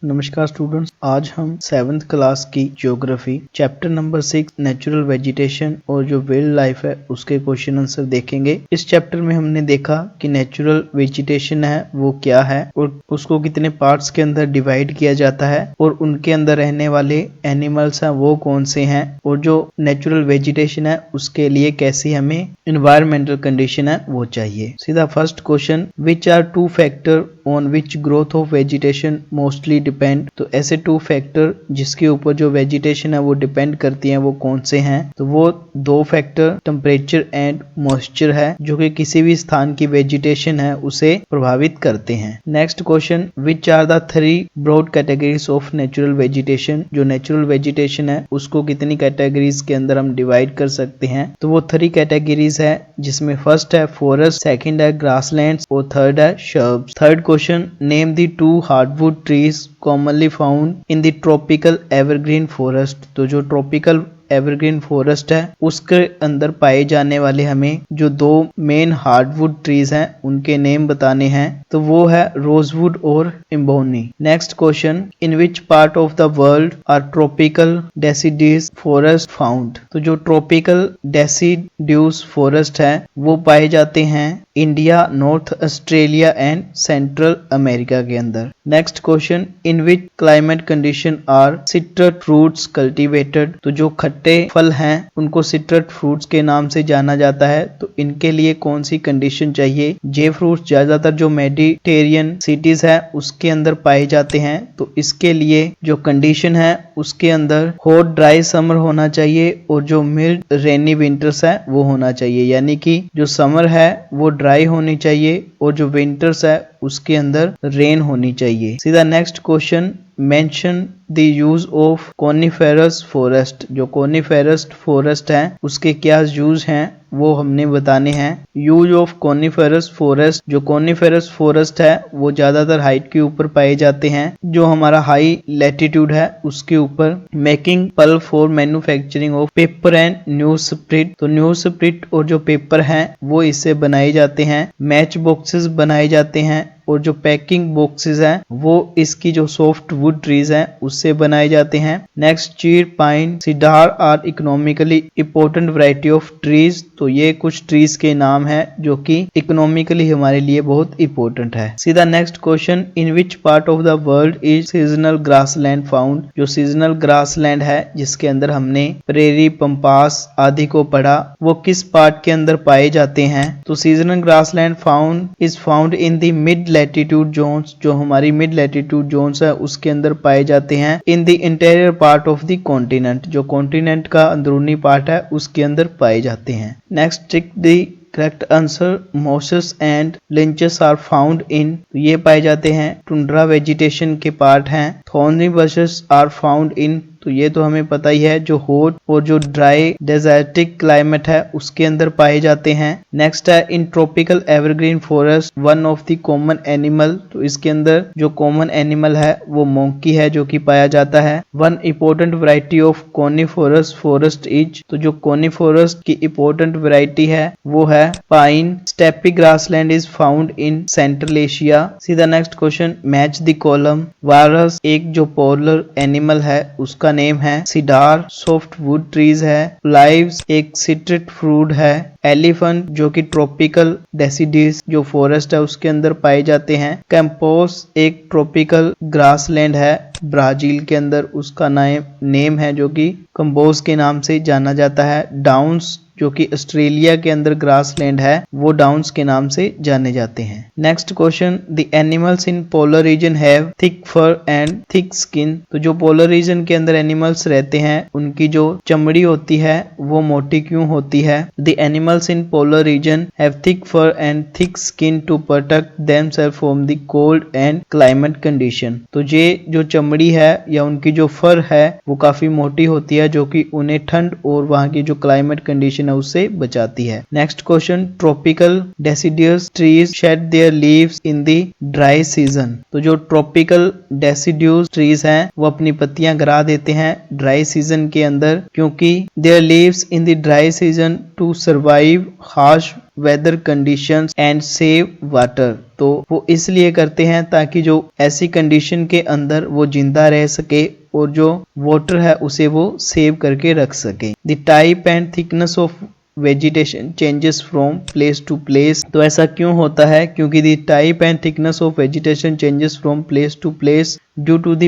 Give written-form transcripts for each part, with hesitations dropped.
नमस्कार स्टूडेंट्स, आज हम 7th क्लास की geography chapter number 6 natural vegetation और जो वाइल्ड लाइफ है उसके क्वेश्चन आंसर देखेंगे। इस चैप्टर में हमने देखा कि नेचुरल वेजिटेशन है वो क्या है और उसको कितने पार्ट्स के अंदर डिवाइड किया जाता है और उनके अंदर रहने वाले एनिमल्स हैं वो कौन से हैं और जो नेचुरल वेजिटेशन है उसके लिए कैसी हमें एनवायरमेंटल कंडीशन है वो चाहिए। सीधा first question, which are two factor on which growth of vegetation mostly depend. तो ऐसे टू फैक्टर जिसके ऊपर जो वेजिटेशन है वो डिपेंड करती है वो कौन से हैं। तो वो दो फैक्टर टेम्परेचर एंड मॉइस्चर है जो कि किसी भी स्थान की वेजिटेशन है उसे प्रभावित करते हैं। Next question, which are the 3 broad categories of natural vegetation. जो नेचुरल वेजिटेशन है उसको कितनी कैटेगरीज के अंदर हम डिवाइड कर सकते हैं। तो वो 3 कैटेगरीज है जिसमें फर्स्ट है फॉरेस्ट, सेकंड है ग्रासलैंड्स और थर्ड है shrubs. Third question, name the 2 hardwood trees commonly found in the tropical evergreen forest। तो जो ट्रॉपिकल एवरग्रीन फॉरेस्ट है उसके अंदर पाए जाने वाले हमें जो 2 मेन हार्डवुड ट्रीज हैं उनके नेम बताने हैं। तो वो है रोजवुड और ebony. Next question, in which part of the world are tropical deciduous forest found. तो जो ट्रॉपिकल डेसिड्यूस फॉरेस्ट है वो पाए जाते हैं India, north Australia and central America के अंदर। Next question, in which climate condition are citrus fruits cultivated. तो जो खट्टे फल हैं उनको सिट्रस फ्रूट्स के नाम से जाना जाता है। तो इनके लिए कौन सी कंडीशन चाहिए। जे फ्रूट्स ज्यादातर जो मेडिटेरियन सिटीज है उसके अंदर पाए जाते हैं। तो इसके लिए जो कंडीशन है उसके अंदर हॉट ड्राई समर होना चाहिए और जो मिल्ड रेनी विंटर्स है वो होना चाहिए। यानी कि जो समर है वो ड्राई होनी चाहिए और जो विंटर्स है उसके अंदर रेन होनी चाहिए। सीधा next question, mention the use of coniferous forest. जो कॉनिफेरस फॉरेस्ट है उसके क्या यूज हैं वो हमने बताने हैं। यूज ऑफ कॉनिफेरस फॉरेस्ट, जो कॉनिफेरस फॉरेस्ट है वो ज्यादातर हाइट के ऊपर पाए जाते हैं जो हमारा हाई लैटिट्यूड है उसके ऊपर। Making pulp for manufacturing of paper and news spirit. तो न्यूज स्प्रिट और जो पेपर है वो इससे बनाए जाते हैं। मैच बॉक्सेस बनाए जाते हैं और जो पैकिंग बॉक्सेस हैं वो इसकी जो सॉफ्ट वुड ट्रीज हैं उससे बनाए जाते हैं। नेक्स्ट, चीड़, pine, cedar are economically important variety of trees. तो ये कुछ ट्रीज के नाम हैं जो कि इकोनॉमिकली हमारे लिए बहुत इंपॉर्टेंट है। सीधा next question, in which part of the world is seasonal grassland found. जो सीजनल ग्रासलैंड है जिसके अंदर हमने प्रेरी, पंपास आदि को पढ़ा वो किस पार्ट के अंदर पाए जाते हैं। तो seasonal grassland found is found in the mid latitude zones. जो हमारी मिड लैटिट्यूड जोन्स है उसके अंदर पाए जाते हैं। In the interior part of the continent, जो कॉन्टिनेंट का अंदरूनी पार्ट है उसके अंदर पाए जाते हैं। Next, tick the correct answer, mosses and lichens are found in. ये पाए जाते हैं टुंड्रा वेजिटेशन के पार्ट हैं। Thorny bushes are found in. तो ये तो हमें पता ही है जो हॉट और जो ड्राई डेजर्टिक क्लाइमेट है उसके अंदर पाए जाते हैं। नेक्स्ट है, in tropical evergreen forest one of the common animal. तो इसके अंदर जो कॉमन एनिमल है वो मोंकी है जो कि पाया जाता है। One important variety of coniferous forest is. तो जो कॉनिफेरस की इंपॉर्टेंट वैरायटी है वो है pine. Steppe grassland is found in central Asia. सीधा next question, match the column. Walrus एक जो पोलर एनिमल है उसका नेम है सिडार, सॉफ्ट वुड ट्रीज है। लाइव्स एक सिट्रस फ्रूट है। एलिफेंट जो कि ट्रॉपिकल डेसिड्यूस जो फॉरेस्ट है उसके अंदर पाए जाते हैं। कैंपोस एक ट्रॉपिकल ग्रासलैंड है ब्राजील के अंदर, उसका नेम है जो कि कंबोज के नाम से जाना जाता है। डाउन्स जो कि ऑस्ट्रेलिया के अंदर ग्रासलैंड है वो डाउन्स के नाम से जाने जाते हैं। Next question, the animals in polar region have thick fur and thick skin. तो जो पोलर रीजन के अंदर एनिमल्स रहते हैं उनकी जो चमड़ी होती है वो मोटी क्यों होती है। The animals in polar region have thick fur and thick skin to protect themself from the cold and climate condition. तो ये जो चमड़ी है या उनकी जो फर है वो काफी मोटी होती है जो कि उन्हें ठंड और वहां की जो क्लाइमेट कंडीशन है उससे बचाती है। Next question, tropical deciduous trees shade there leaves in the dry season. तो जो ट्रॉपिकल डेसिड्यूस ट्रीज हैं वो अपनी पत्तियां गिरा देते हैं ड्राई सीजन के अंदर क्योंकि their leaves in the dry season to survive harsh weather conditions and save water. तो वो इसलिए करते हैं ताकि जो ऐसी कंडीशन के अंदर वो जिंदा रह सके और जो वाटर है उसे वो सेव करके रख सके। The type and thickness of vegetation changes from place to place. तो ऐसा क्यों होता है? क्योंकि the type and thickness of vegetation changes from place to place due to the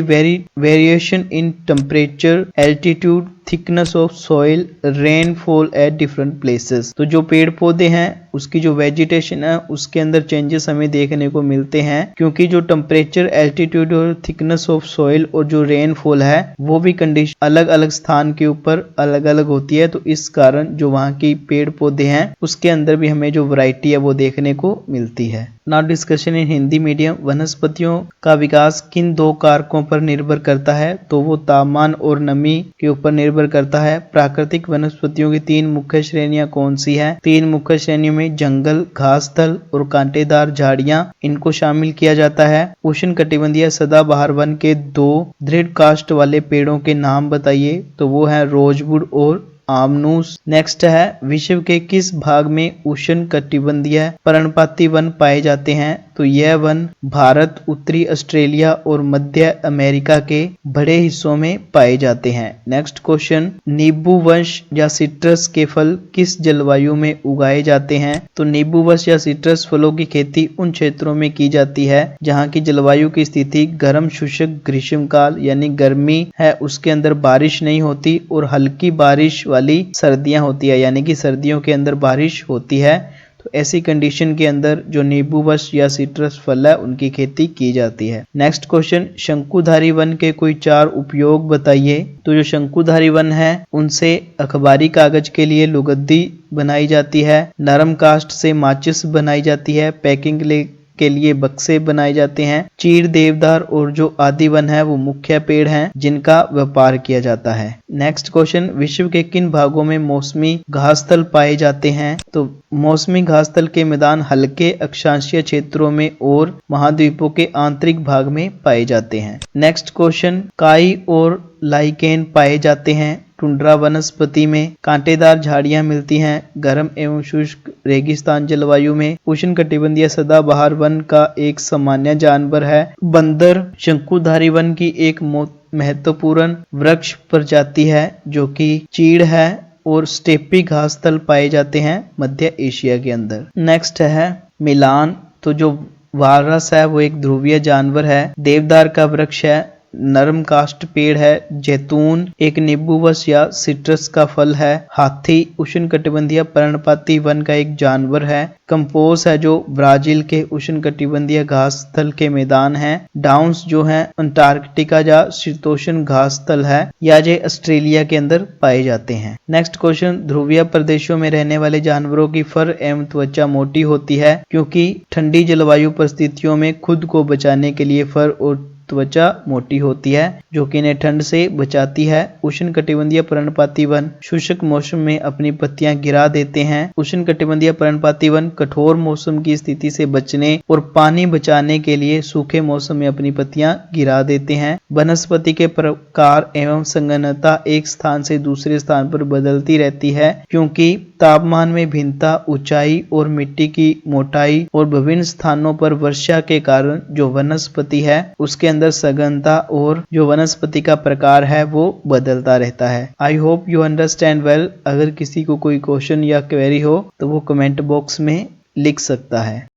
variation in temperature, altitude, thickness of soil, rainfall at different places. तो जो पेड़ पौधे हैं उसकी जो वेजिटेशन है उसके अंदर चेंजेस हमें देखने को मिलते हैं, क्योंकि जो टेम्परेचर, एल्टीट्यूड और थिकनेस ऑफ सॉइल और जो रेनफॉल है वो भी कंडीशन अलग अलग स्थान के ऊपर अलग अलग होती है। तो इस कारण जो वहाँ की पेड़ पौधे हैं उसके अंदर भी हमें जो वैरायटी है वो देखने को मिलती है। Now discussion in Hindi medium. वनस्पतियों का विकास किन दो कारकों पर निर्भर करता है? तो वो तापमान और नमी के ऊपर निर्भर करता है। प्राकृतिक वनस्पतियों की तीन मुख्य श्रेणियां कौन सी हैं? तीन मुख्य श्रेणियों में जंगल, घासस्थल और कांटेदार झाड़ियां इनको शामिल किया जाता है। उष्णकटिबंधीय सदाबहार वन के दो दृढ़ काष्ठ वाले पेड़ों के नाम बताइए। तो वो है रोजवुड और आमनूस। नेक्स्ट है विश्व के किस भाग में उष्ण कटिबंधीय पर्णपाती वन पाए जाते हैं? तो यह वन भारत, उत्तरी ऑस्ट्रेलिया और मध्य अमेरिका के बड़े हिस्सों में पाए जाते हैं। नेक्स्ट क्वेश्चन, नींबू वंश या सिट्रस के फल किस जलवायु में उगाए जाते हैं? तो नींबू वंश या सिट्रस फलों की खेती उन क्षेत्रों में की जाती है जहां की जलवायु की स्थिति गर्म शुष्क ग्रीष्मकाल यानी गर्मी है, उसके अंदर बारिश नहीं होती और हल्की बारिश वाली सर्दियां होती है, यानी कि सर्दियों के अंदर बारिश होती है। तो ऐसी कंडीशन के अंदर जो नींबू वंश या सिट्रस फल है उनकी खेती की जाती है। नेक्स्ट क्वेश्चन, शंकुधारी वन के कोई चार उपयोग बताइए। तो जो शंकुधारी वन है उनसे अखबारी कागज के लिए लुगदी बनाई जाती है, नरम काष्ठ से माचिस बनाई जाती है, पैकिंग के लिए बक्से बनाए जाते हैं। चीड़, देवदार और जो आदि वन है वो मुख्य पेड़ हैं जिनका व्यापार किया जाता है। नेक्स्ट क्वेश्चन, विश्व के किन भागों में मौसमी घासस्थल पाए जाते हैं? तो मौसमी घासस्थल के मैदान हल्के अक्षांशीय क्षेत्रों में और महाद्वीपों के आंतरिक भाग में पाए जाते हैं। नेक्स्ट क्वेश्चन, काई और लाइकेन पाए जाते हैं टुंड्रा वनस्पति में। कांटेदार झाड़ियां मिलती हैं गर्म एवं शुष्क रेगिस्तान जलवायु में। उष्णकटिबंधीय सदाबहार वन का एक सामान्य जानवर है। बंदर शंकुधारी वन की एक महत्वपूर्ण वृक्ष प्रजाति है जो कि चीड़ है और स्टेपी घासस्थल पाए जाते हैं मध्य एशिया के अंदर। नेक्स्ट है मिलान। तो जो वालरस है वो एक ध्रुवीय जानवर है। देवदार का वृक्ष है, नरम काष्ठ पेड़ है। जैतून एक नींबू वंश या सिट्रस का फल है। हाथी उष्णकटिबंधीय पर्णपाती वन का एक जानवर है। कंपोस है जो ब्राजील के उष्णकटिबंधीय घासस्थल के मैदान है। डाउन्स जो है अंटार्कटिका या शीतोष्ण घासस्थल है या जो ऑस्ट्रेलिया के अंदर पाए जाते हैं। नेक्स्ट क्वेश्चन, ध्रुवीय प्रदेशों में रहने वाले जानवरों की फर एवं त्वचा मोटी होती है क्योंकि ठंडी जलवायु परिस्थितियों में खुद को बचाने के लिए फर और त्वचा मोटी होती है जो कि इन्हें ठंड से बचाती है। उष्णकटिबंधीय पर्णपाती वन शुष्क मौसम में अपनी पत्तियां गिरा देते हैं। उष्णकटिबंधीय पर्णपाती वन कठोर मौसम की स्थिति से बचने और पानी बचाने के लिए सूखे मौसम में अपनी पत्तियां गिरा देते हैं। वनस्पति के प्रकार एवं संघनता एक स्थान से दूसरे स्थान पर बदलती रहती है क्योंकि तापमान में भिन्नता, ऊंचाई और मिट्टी की मोटाई और विभिन्न स्थानों पर वर्षा के कारण जो वनस्पति है उसके अंदर सघनता और जो वनस्पति का प्रकार है वो बदलता रहता है। I hope you understand well. अगर किसी को कोई क्वेश्चन या क्वेरी हो तो वो कमेंट बॉक्स में लिख सकता है।